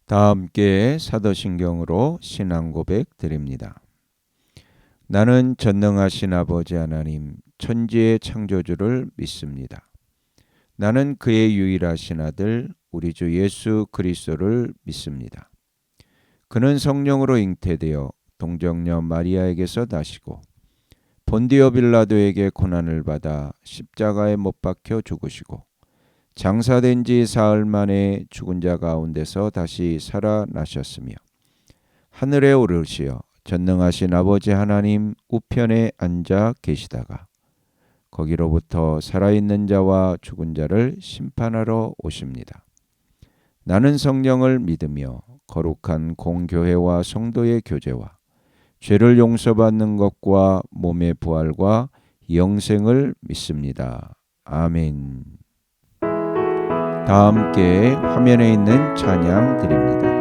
다 함께 사도신경으로 신앙 고백 드립니다. 나는 전능하신 아버지 하나님 천지의 창조주를 믿습니다. 나는 그의 유일하신 아들 우리 주 예수 그리스도를 믿습니다. 그는 성령으로 잉태되어 동정녀 마리아에게서 나시고 본디오 빌라도에게 고난을 받아 십자가에 못 박혀 죽으시고 장사된 지 사흘 만에 죽은 자 가운데서 다시 살아나셨으며 하늘에 오르시어 전능하신 아버지 하나님 우편에 앉아 계시다가 거기로부터 살아있는 자와 죽은 자를 심판하러 오십니다. 나는 성령을 믿으며 거룩한 공교회와 성도의 교제와 죄를 용서받는 것과 몸의 부활과 영생을 믿습니다. 아멘. 다 함께 화면에 있는 찬양 드립니다.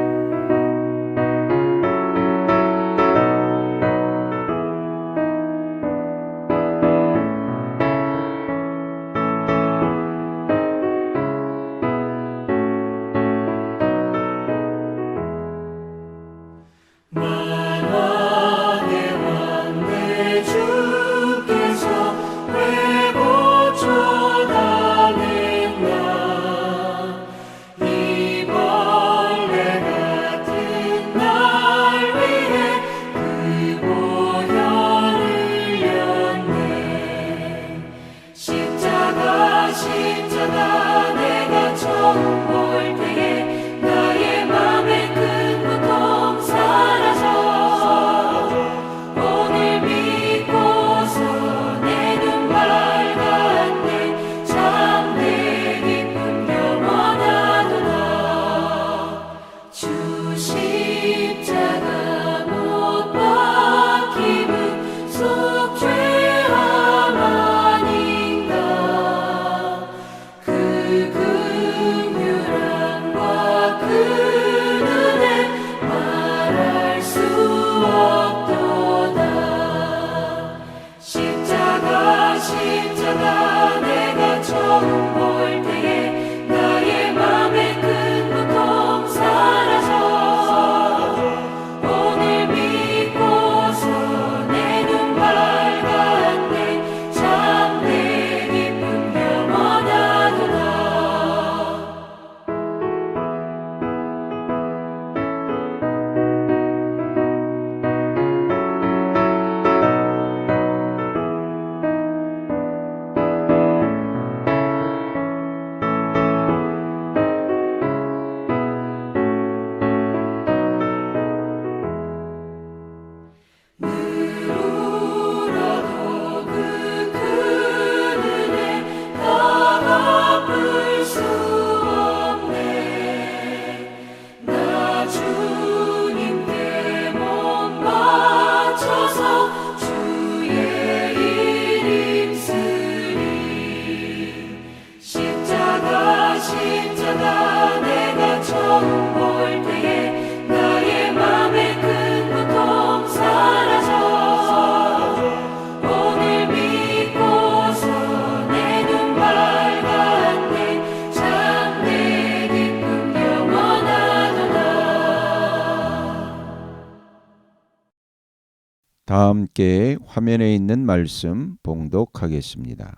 다 함께 화면에 있는 말씀 봉독하겠습니다.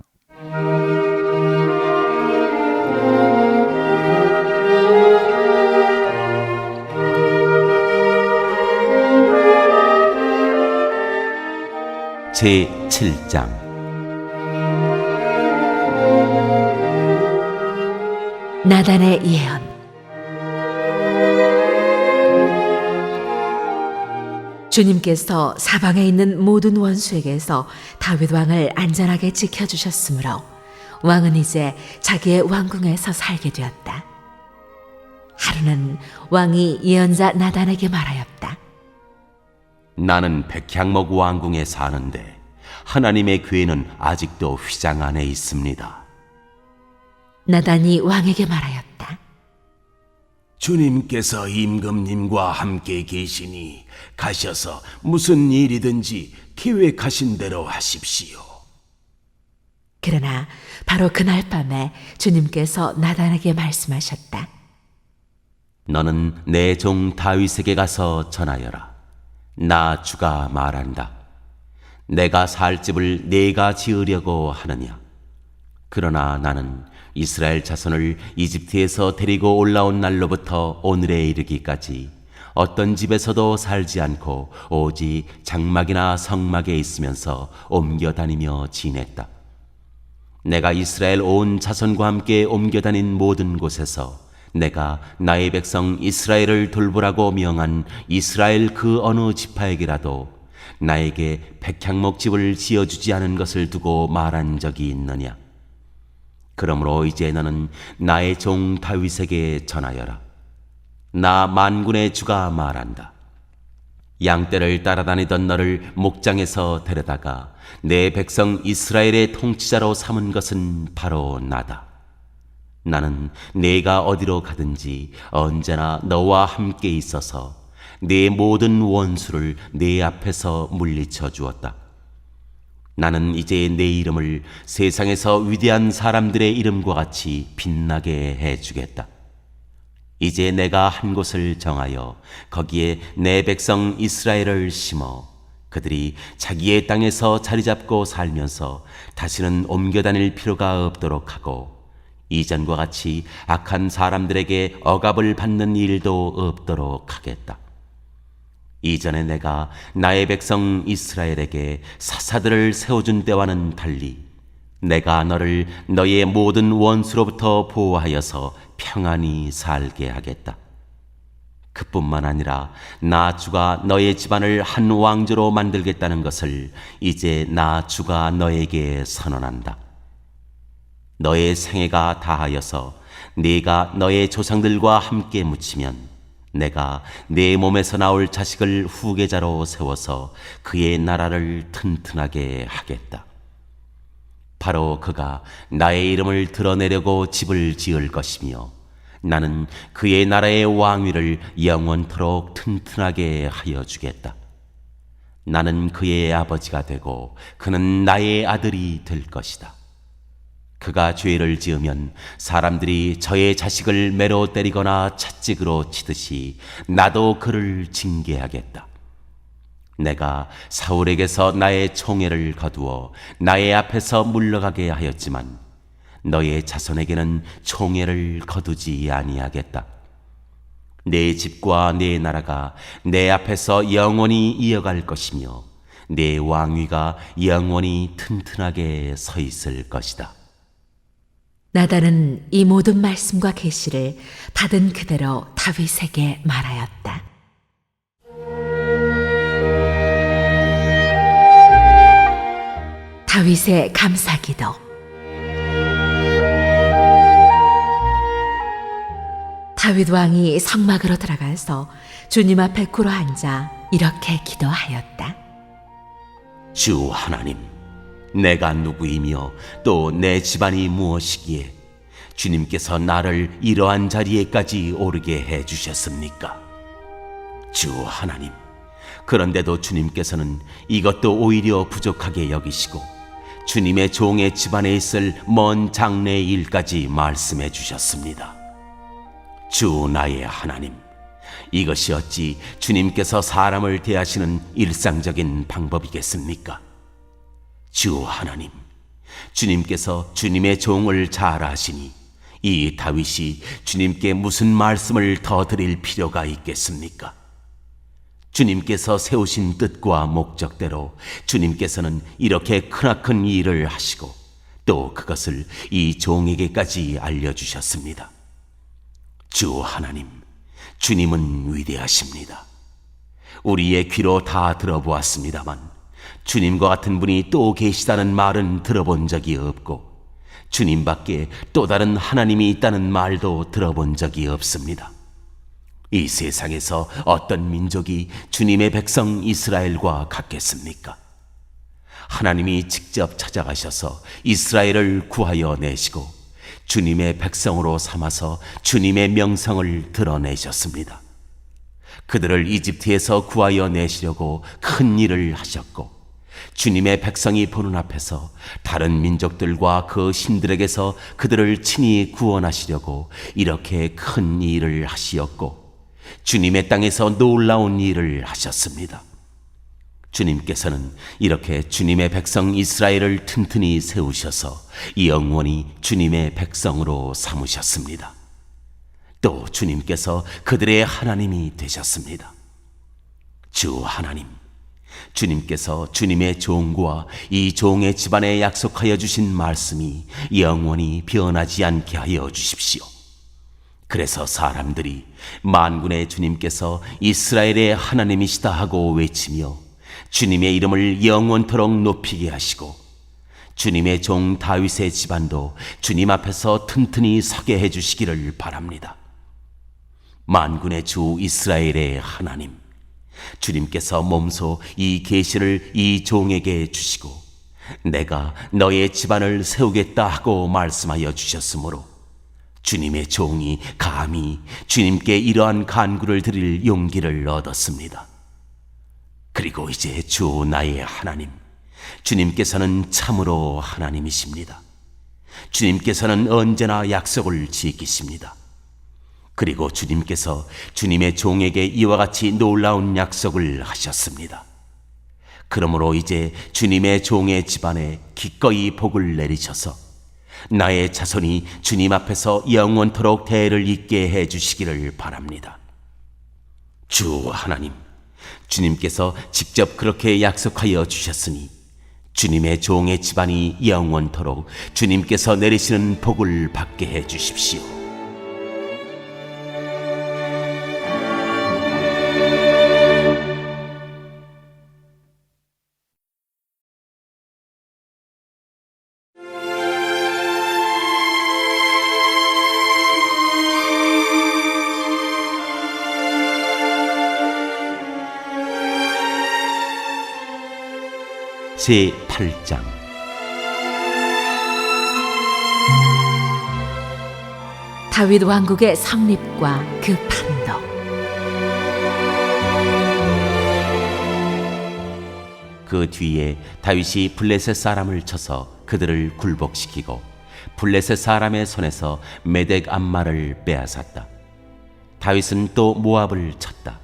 제7장 나단의 예언. 주님께서 사방에 있는 모든 원수에게서 다윗 왕을 안전하게 지켜주셨으므로 왕은 이제 자기의 왕궁에서 살게 되었다. 하루는 왕이 예언자 나단에게 말하였다. 나는 백향목 왕궁에 사는데 하나님의 괴는 아직도 휘장 안에 있습니다. 나단이 왕에게 말하였다. 주님께서 임금님과 함께 계시니 가셔서 무슨 일이든지 계획하신 대로 하십시오. 그러나 바로 그날 밤에 주님께서 나단에게 말씀하셨다. 너는 내 종 다윗에게 가서 전하여라. 나 주가 말한다. 내가 살 집을 네가 지으려고 하느냐? 그러나 나는 이스라엘 자손을 이집트에서 데리고 올라온 날로부터 오늘에 이르기까지 어떤 집에서도 살지 않고 오직 장막이나 성막에 있으면서 옮겨 다니며 지냈다. 내가 이스라엘 온 자손과 함께 옮겨 다닌 모든 곳에서 내가 나의 백성 이스라엘을 돌보라고 명한 이스라엘 그 어느 지파에게라도 나에게 백향목 집을 지어주지 않은 것을 두고 말한 적이 있느냐? 그러므로 이제 너는 나의 종 다윗에게 전하여라. 나 만군의 주가 말한다. 양떼를 따라다니던 너를 목장에서 데려다가 내 백성 이스라엘의 통치자로 삼은 것은 바로 나다. 나는 네가 어디로 가든지 언제나 너와 함께 있어서 네 모든 원수를 네 앞에서 물리쳐 주었다. 나는 이제 내 이름을 세상에서 위대한 사람들의 이름과 같이 빛나게 해주겠다. 이제 내가 한 곳을 정하여 거기에 내 백성 이스라엘을 심어 그들이 자기의 땅에서 자리 잡고 살면서 다시는 옮겨 다닐 필요가 없도록 하고 이전과 같이 악한 사람들에게 억압을 받는 일도 없도록 하겠다. 이전에 내가 나의 백성 이스라엘에게 사사들을 세워준 때와는 달리 내가 너를 너의 모든 원수로부터 보호하여서 평안히 살게 하겠다. 그뿐만 아니라 나 주가 너의 집안을 한 왕조로 만들겠다는 것을 이제 나 주가 너에게 선언한다. 너의 생애가 다하여서 네가 너의 조상들과 함께 묻히면 내가 네 몸에서 나올 자식을 후계자로 세워서 그의 나라를 튼튼하게 하겠다. 바로 그가 나의 이름을 드러내려고 집을 지을 것이며 나는 그의 나라의 왕위를 영원토록 튼튼하게 하여 주겠다. 나는 그의 아버지가 되고 그는 나의 아들이 될 것이다. 그가 죄를 지으면 사람들이 저의 자식을 매로 때리거나 채찍으로 치듯이 나도 그를 징계하겠다. 내가 사울에게서 나의 총애를 거두어 나의 앞에서 물러가게 하였지만 너의 자손에게는 총애를 거두지 아니하겠다. 내 집과 내 나라가 내 앞에서 영원히 이어갈 것이며 내 왕위가 영원히 튼튼하게 서 있을 것이다. 나단은 이 모든 말씀과 계시를 받은 그대로 다윗에게 말하였다. 다윗의 감사기도. 다윗 왕이 성막으로 들어가서 주님 앞에 꿇어 앉아 이렇게 기도하였다. 주 하나님, 내가 누구이며 또 내 집안이 무엇이기에 주님께서 나를 이러한 자리에까지 오르게 해주셨습니까? 주 하나님, 그런데도 주님께서는 이것도 오히려 부족하게 여기시고 주님의 종의 집안에 있을 먼 장래의 일까지 말씀해 주셨습니다. 주 나의 하나님, 이것이 어찌 주님께서 사람을 대하시는 일상적인 방법이겠습니까? 주 하나님, 주님께서 주님의 종을 잘 아시니 이 다윗이 주님께 무슨 말씀을 더 드릴 필요가 있겠습니까? 주님께서 세우신 뜻과 목적대로 주님께서는 이렇게 크나큰 일을 하시고 또 그것을 이 종에게까지 알려주셨습니다. 주 하나님, 주님은 위대하십니다. 우리의 귀로 다 들어보았습니다만 주님과 같은 분이 또 계시다는 말은 들어본 적이 없고 주님밖에 또 다른 하나님이 있다는 말도 들어본 적이 없습니다. 이 세상에서 어떤 민족이 주님의 백성 이스라엘과 같겠습니까? 하나님이 직접 찾아가셔서 이스라엘을 구하여 내시고 주님의 백성으로 삼아서 주님의 명성을 드러내셨습니다. 그들을 이집트에서 구하여 내시려고 큰 일을 하셨고 주님의 백성이 보는 앞에서 다른 민족들과 그 신들에게서 그들을 친히 구원하시려고 이렇게 큰 일을 하시었고 주님의 땅에서 놀라운 일을 하셨습니다. 주님께서는 이렇게 주님의 백성 이스라엘을 튼튼히 세우셔서 영원히 주님의 백성으로 삼으셨습니다. 또 주님께서 그들의 하나님이 되셨습니다. 주 하나님, 주님께서 주님의 종과 이 종의 집안에 약속하여 주신 말씀이 영원히 변하지 않게 하여 주십시오. 그래서 사람들이 만군의 주님께서 이스라엘의 하나님이시다 하고 외치며 주님의 이름을 영원토록 높이게 하시고 주님의 종 다윗의 집안도 주님 앞에서 튼튼히 서게 해주시기를 바랍니다. 만군의 주 이스라엘의 하나님, 주님께서 몸소 이 계시를 이 종에게 주시고 내가 너의 집안을 세우겠다 하고 말씀하여 주셨으므로 주님의 종이 감히 주님께 이러한 간구를 드릴 용기를 얻었습니다. 그리고 이제 주 나의 하나님, 주님께서는 참으로 하나님이십니다. 주님께서는 언제나 약속을 지키십니다. 그리고 주님께서 주님의 종에게 이와 같이 놀라운 약속을 하셨습니다. 그러므로 이제 주님의 종의 집안에 기꺼이 복을 내리셔서 나의 자손이 주님 앞에서 영원토록 대를 잇게 해주시기를 바랍니다. 주 하나님, 주님께서 직접 그렇게 약속하여 주셨으니 주님의 종의 집안이 영원토록 주님께서 내리시는 복을 받게 해 주십시오. 제8장 다윗 왕국의 성립과 그 판도. 그 뒤에 다윗이 블레셋 사람을 쳐서 그들을 굴복시키고 블레셋 사람의 손에서 메덱 암마를 빼앗았다. 다윗은 또 모압을 쳤다.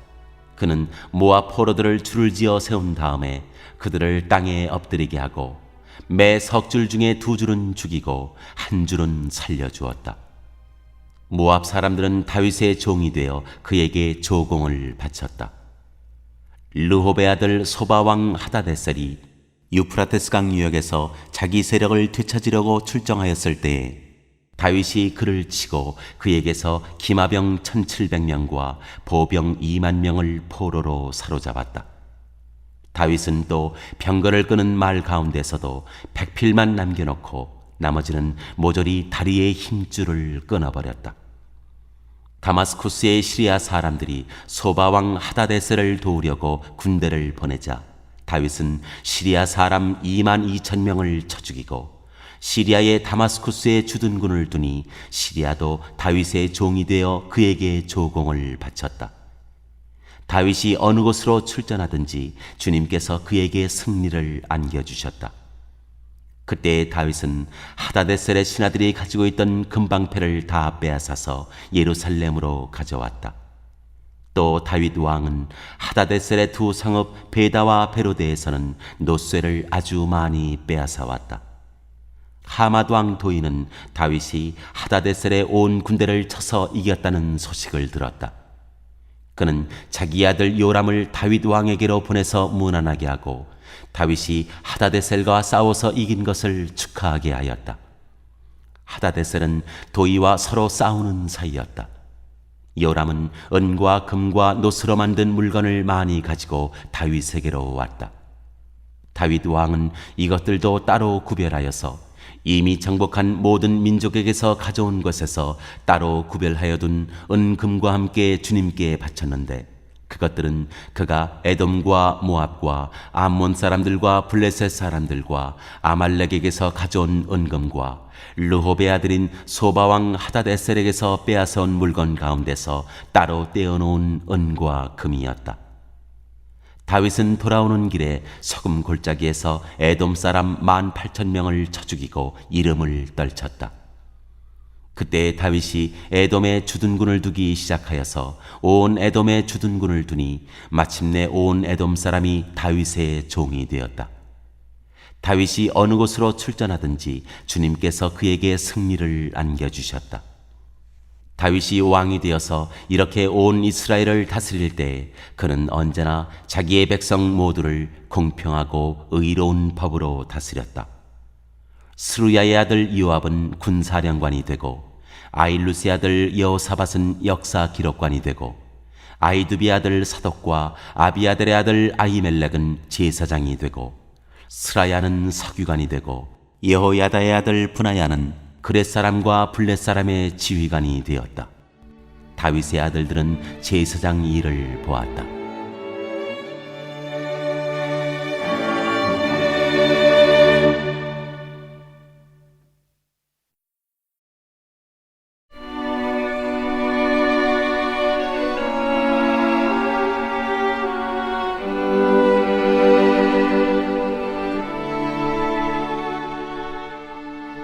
그는 모압 포로들을 줄을 지어 세운 다음에 그들을 땅에 엎드리게 하고 매 석줄 중에 2줄은 죽이고 1줄은 살려주었다. 모압 사람들은 다윗의 종이 되어 그에게 조공을 바쳤다. 르홉의 아들 소바왕 하다데셀이 유프라테스 강 유역에서 자기 세력을 되찾으려고 출정하였을 때에 다윗이 그를 치고 그에게서 기마병 1,700명과 보병 2만 명을 포로로 사로잡았다. 다윗은 또 병거를 끄는 말 가운데서도 100필만 남겨놓고 나머지는 모조리 다리의 힘줄을 끊어버렸다. 다마스쿠스의 시리아 사람들이 소바왕 하다데셀을 도우려고 군대를 보내자 다윗은 시리아 사람 2만 2천 명을 쳐 죽이고 시리아의 다마스쿠스에 주둔군을 두니 시리아도 다윗의 종이 되어 그에게 조공을 바쳤다. 다윗이 어느 곳으로 출전하든지 주님께서 그에게 승리를 안겨주셨다. 그때 다윗은 하다데셀의 신하들이 가지고 있던 금방패를 다 빼앗아서 예루살렘으로 가져왔다. 또 다윗 왕은 하다데셀의 2 성읍 베다와 베로데에서는 노쇠를 아주 많이 빼앗아 왔다. 하맛 왕 도이는 다윗이 하다데셀의 온 군대를 쳐서 이겼다는 소식을 들었다. 그는 자기 아들 요람을 다윗 왕에게로 보내서 무난하게 하고 다윗이 하다데셀과 싸워서 이긴 것을 축하하게 하였다. 하다데셀은 도이와 서로 싸우는 사이였다. 요람은 은과 금과 노스로 만든 물건을 많이 가지고 다윗에게로 왔다. 다윗 왕은 이것들도 따로 구별하여서 이미 정복한 모든 민족에게서 가져온 것에서 따로 구별하여 둔 은금과 함께 주님께 바쳤는데 그것들은 그가 에돔과 모압과 암몬 사람들과 블레셋 사람들과 아말렉에게서 가져온 은금과 르홉의 아들인 소바왕 하다데셀에게서 빼앗아온 물건 가운데서 따로 떼어놓은 은과 금이었다. 다윗은 돌아오는 길에 소금 골짜기에서 에돔 사람 18,000명을 쳐 죽이고 이름을 떨쳤다. 그때 다윗이 에돔에 주둔군을 두기 시작하여서 온 에돔에 주둔군을 두니 마침내 온 에돔 사람이 다윗의 종이 되었다. 다윗이 어느 곳으로 출전하든지 주님께서 그에게 승리를 안겨주셨다. 다윗이 왕이 되어서 이렇게 온 이스라엘을 다스릴 때 그는 언제나 자기의 백성 모두를 공평하고 의로운 법으로 다스렸다. 스루야의 아들 요압은 군사령관이 되고 아일루스의 아들 여호사밧은 역사 기록관이 되고 아이두비의 아들 사독과 아비아델의 아들 아히멜렉은 제사장이 되고 스라야는 서기관이 되고 여호야다의 아들 분하야는 그렛 사람과 블렛 사람의 지휘관이 되었다. 다윗의 아들들은 제사장 일을 보았다.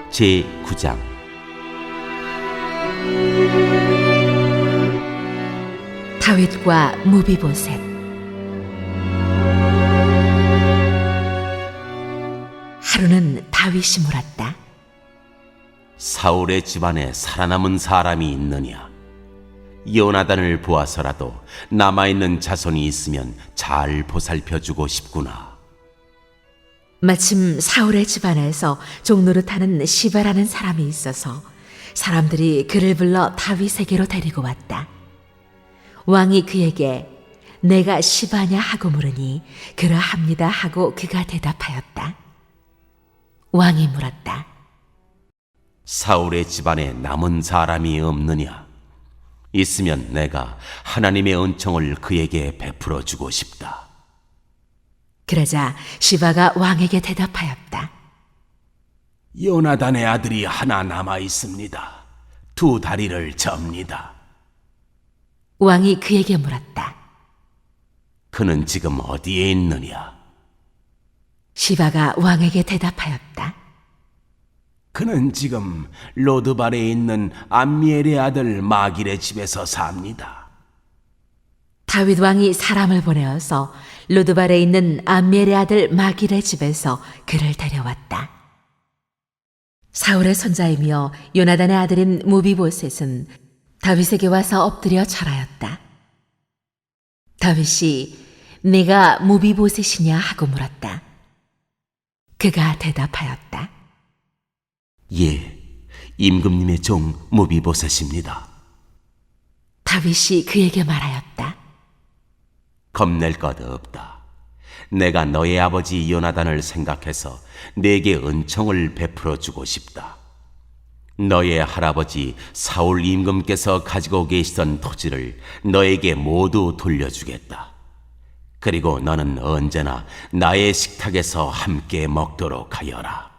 제9장 다윗과 무비보셋. 하루는 다윗이 물었다. 사울의 집안에 살아남은 사람이 있느냐? 요나단을 보아서라도 남아있는 자손이 있으면 잘 보살펴주고 싶구나. 마침 사울의 집안에서 종노릇하는 시바라는 사람이 있어서 사람들이 그를 불러 다윗에게로 데리고 왔다. 왕이 그에게 내가 시바냐 하고 물으니 그러합니다 하고 그가 대답하였다. 왕이 물었다. 사울의 집안에 남은 사람이 없느냐? 있으면 내가 하나님의 은총을 그에게 베풀어 주고 싶다. 그러자 시바가 왕에게 대답하였다. 요나단의 아들이 하나 남아 있습니다. 2 다리를 접니다. 왕이 그에게 물었다. 그는 지금 어디에 있느냐? 시바가 왕에게 대답하였다. 그는 지금 로드발에 있는 암미엘의 아들 마길의 집에서 삽니다. 다윗 왕이 사람을 보내어서 로드발에 있는 암미엘의 아들 마길의 집에서 그를 데려왔다. 사울의 손자이며 요나단의 아들인 무비보셋은 다윗에게 와서 엎드려 절하였다. 다윗이 내가 무비보셋이냐 하고 물었다. 그가 대답하였다. 예, 임금님의 종 무비보셋입니다. 다윗이 그에게 말하였다. 겁낼 것 없다. 내가 너의 아버지 요나단을 생각해서 내게 은총을 베풀어 주고 싶다. 너의 할아버지 사울 임금께서 가지고 계시던 토지를 너에게 모두 돌려주겠다. 그리고 너는 언제나 나의 식탁에서 함께 먹도록 하여라.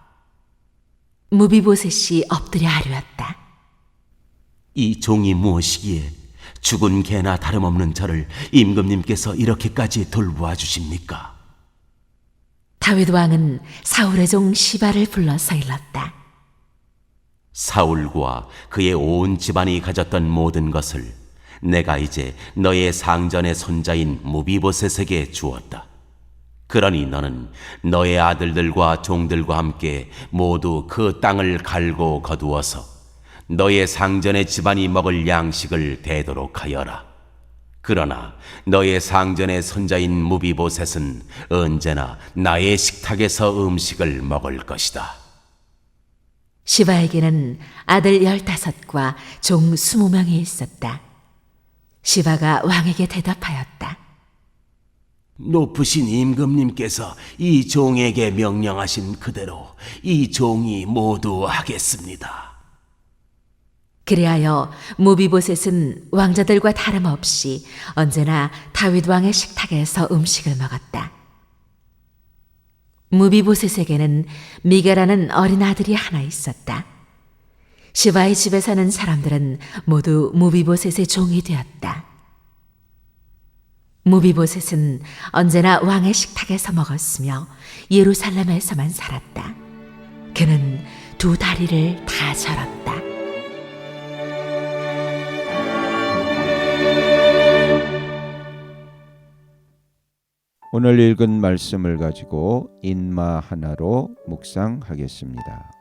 무비보셋이 엎드려 아뢰었다. 이 종이 무엇이기에 죽은 개나 다름없는 저를 임금님께서 이렇게까지 돌보아 주십니까? 다윗 왕은 사울의 종 시바를 불러서 일렀다. 사울과 그의 온 집안이 가졌던 모든 것을 내가 이제 너의 상전의 손자인 무비보셋에게 주었다. 그러니 너는 너의 아들들과 종들과 함께 모두 그 땅을 갈고 거두어서 너의 상전의 집안이 먹을 양식을 대도록 하여라. 그러나 너의 상전의 손자인 무비보셋은 언제나 나의 식탁에서 음식을 먹을 것이다. 시바에게는 아들 15과 종 20명이 있었다. 시바가 왕에게 대답하였다. 높으신 임금님께서 이 종에게 명령하신 그대로 이 종이 모두 하겠습니다. 그리하여 무비보셋은 왕자들과 다름없이 언제나 다윗 왕의 식탁에서 음식을 먹었다. 무비보셋에게는 미가라는 어린 아들이 하나 있었다. 시바의 집에 사는 사람들은 모두 무비보셋의 종이 되었다. 무비보셋은 언제나 왕의 식탁에서 먹었으며 예루살렘에서만 살았다. 그는 2 다리를 다 절었다. 오늘 읽은 말씀을 가지고 인마 하나로 묵상하겠습니다.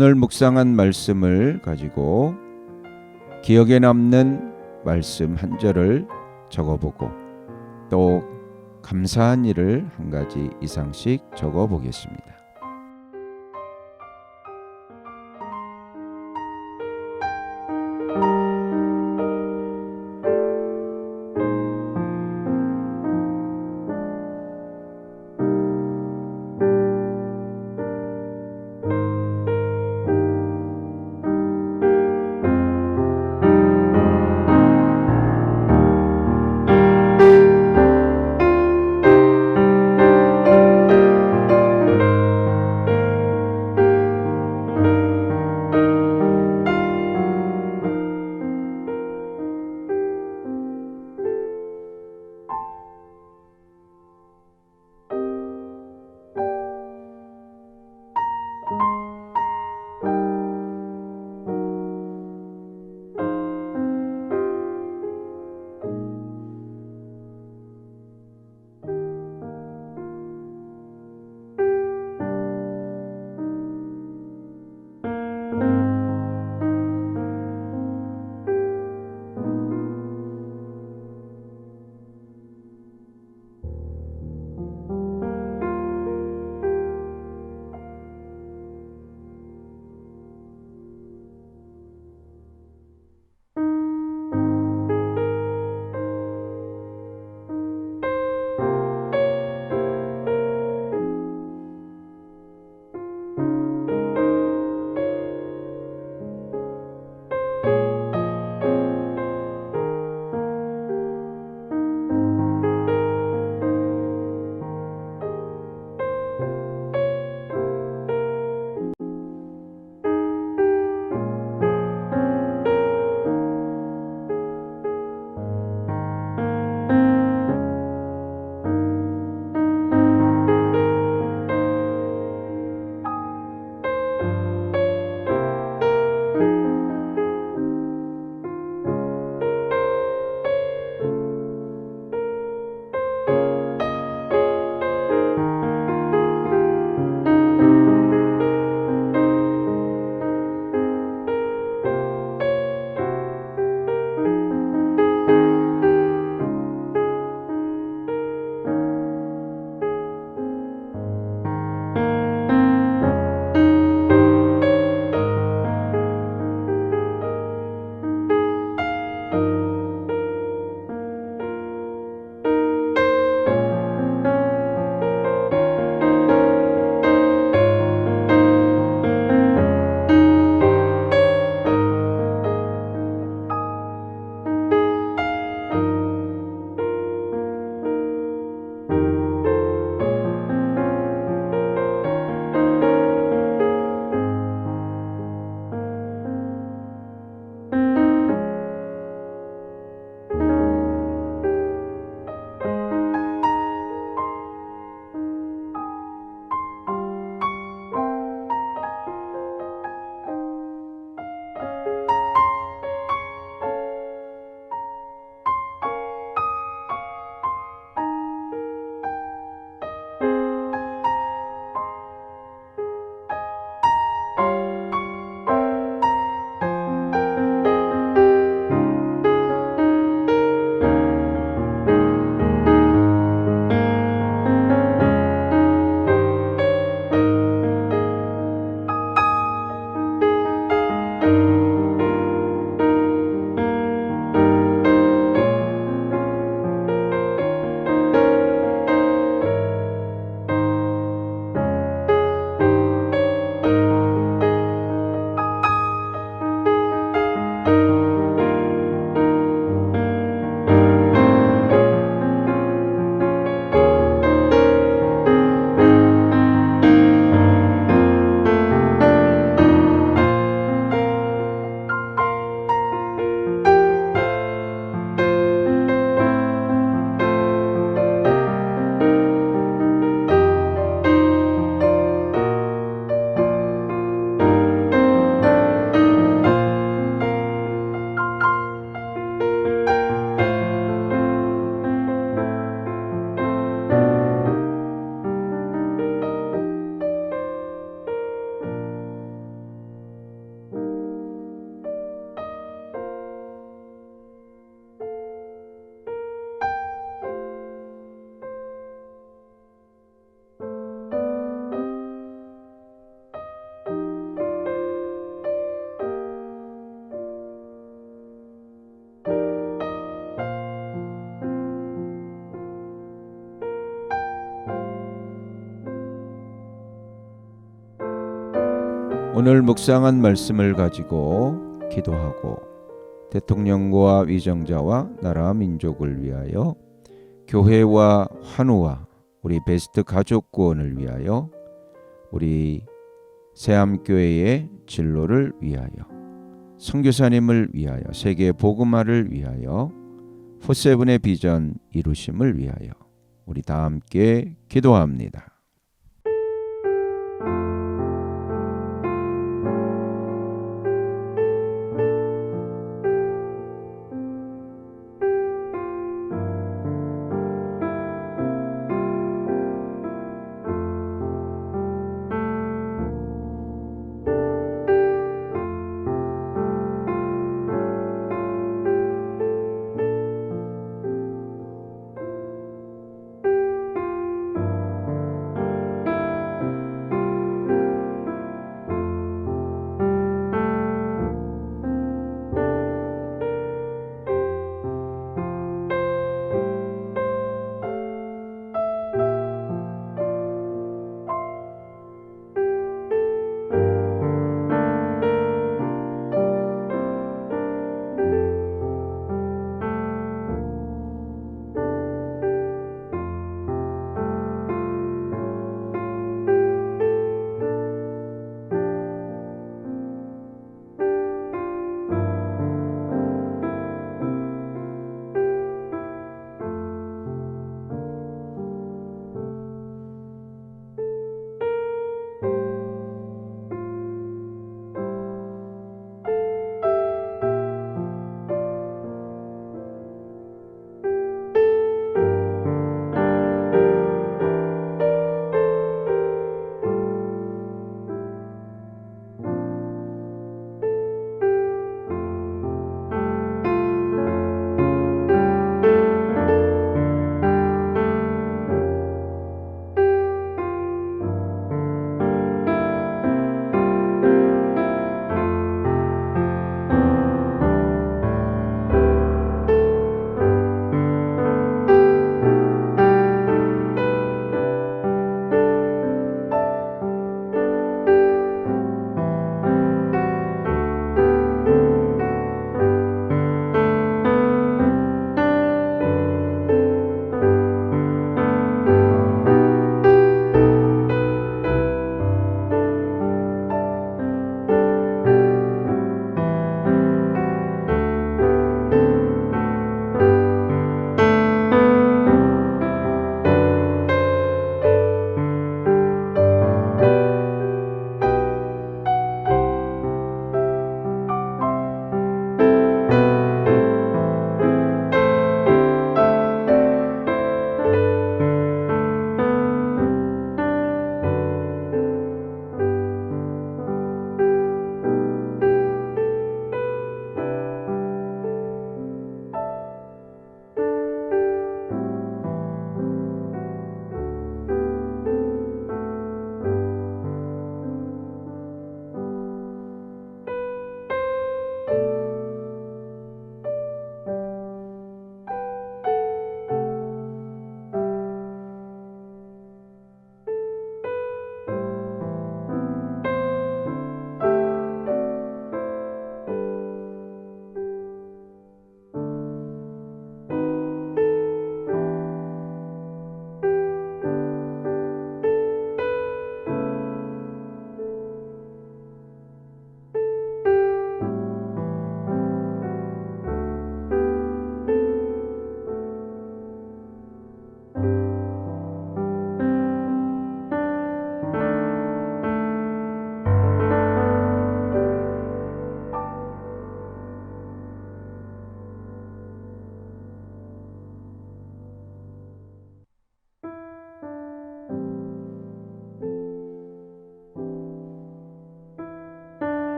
오늘 묵상한 말씀을 가지고 기억에 남는 말씀 한 절을 적어보고 또 감사한 일을 한 가지 이상씩 적어보겠습니다. 오늘 묵상한 말씀을 가지고 기도하고 대통령과 위정자와 나라 민족을 위하여 교회와 환우와 우리 베스트 가족 구원을 위하여 우리 새암교회의 진로를 위하여 선교사님을 위하여 세계 복음화를 위하여 포세븐의 비전 이루심을 위하여 우리 다 함께 기도합니다.